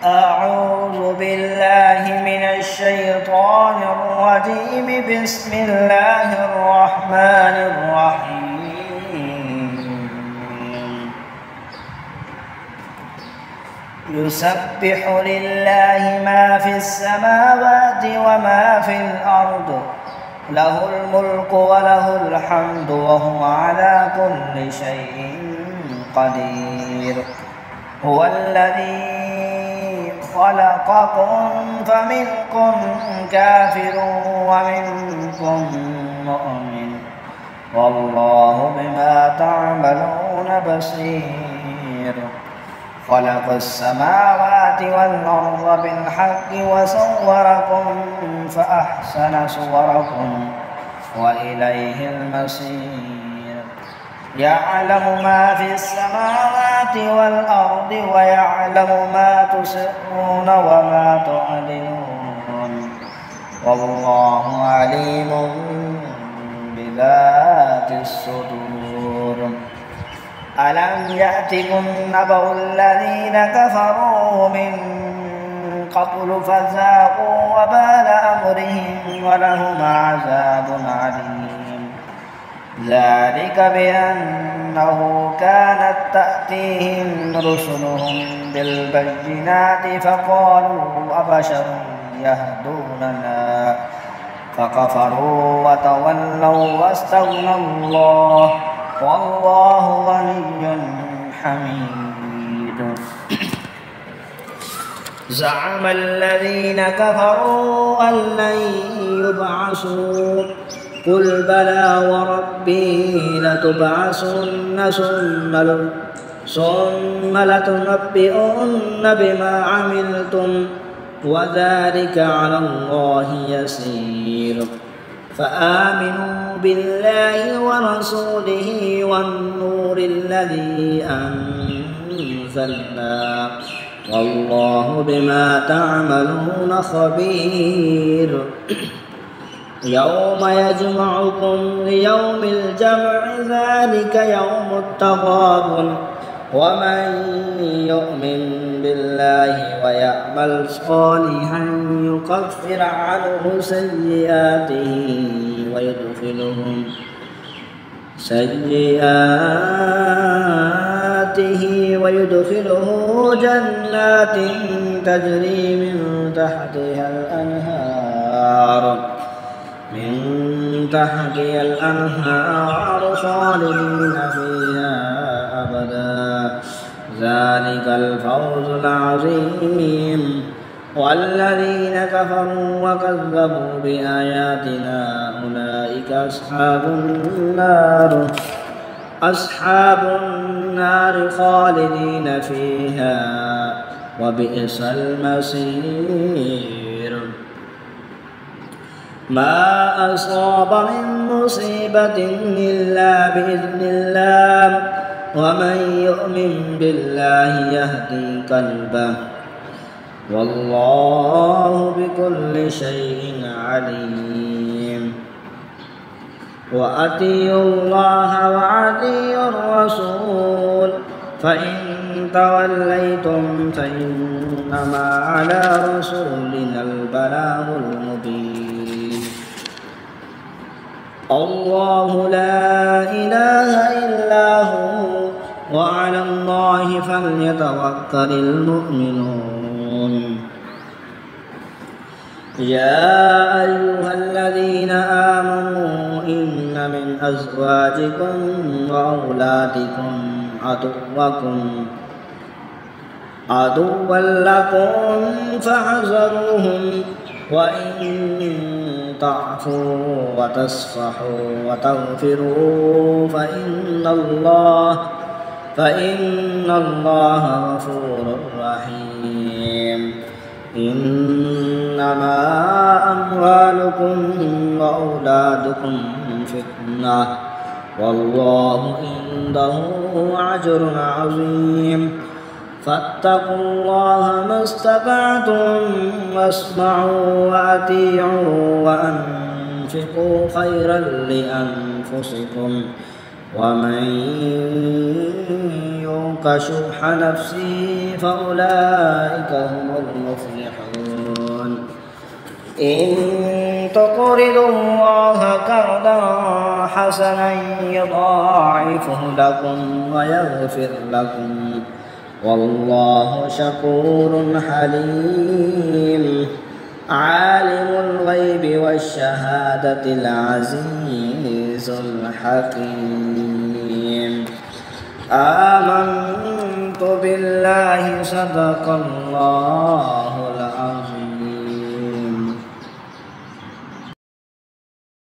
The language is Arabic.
أعوذ بالله من الشيطان الرجيم. بسم الله الرحمن الرحيم. يسبح لله ما في السماوات وما في الأرض، له الملك وله الحمد وهو على كل شيء قدير. هو الذي خلقكم فمنكم كافر ومنكم مؤمن، والله بما تعملون بصير. خلق السماوات والأرض بالحق وصوركم فأحسن صوركم وإليه المصير. يعلم ما في السماوات والأرض ويعلم ما تسرون وما تعلنون، والله عليم بذات الصدور. ألم يأتكم نبأ الذين كفروا من قبل فذاقوا وبال أمرهم ولهم عذاب عليم. ذلك بأنه كانت تأتيهم رسلهم بالبينات فقالوا أبشر يهدوننا فكفروا وتولوا واستغنى الله والله غني حميد. زعم الذين كفروا أن لن يبعثوا، قل بلى وربي لتبعثن ثم لتنبئن بما عملتم وذلك على الله يسير. فآمنوا بالله ورسوله والنور الذي أنزلنا والله بما تعملون خبير. يوم يجمعكم ليوم الجمع ذلك يوم التغابن، ومن يؤمن بالله ويعمل صالحا يكفر عنه سيئاته ويدخله جنات تجري من تحتها الأنهار خالدين فيها أبدا، ذلك الفوز العظيم. والذين كفروا وكذبوا بآياتنا أولئك أصحاب النار خالدين فيها وبئس المصير. ما أصاب من مصيبة إلا بإذن الله، ومن يؤمن بالله يهدي قلبه، والله بكل شيء عليم. وأطيعوا الله وأطيعوا الرسول، فإن توليتم فإنما على رسولنا البلاغ المبين. الله لا إله إلا هو وعلى الله فليتوكل المؤمنون. يا أيها الذين آمنوا إن من أزواجكم وأولادكم عدوا لكم فاحذروهم، وإن تعفوا وتصفحوا وتغفروا فإن الله غفور رحيم. إنما أموالكم وأولادكم فتنة، والله عنده أجر عظيم. فاتقوا الله ما استطعتم واسمعوا وأطيعوا وأنفقوا خيرا لأنفسكم، ومن يوق شح نفسه فأولئك هم تفلحون إن تقرضوا الله قرضا حسنا يضاعفه لكم ويغفر لكم والله شكور حليم عالم الغيب والشهادة العزيز الحكيم آمنت بالله صدق الله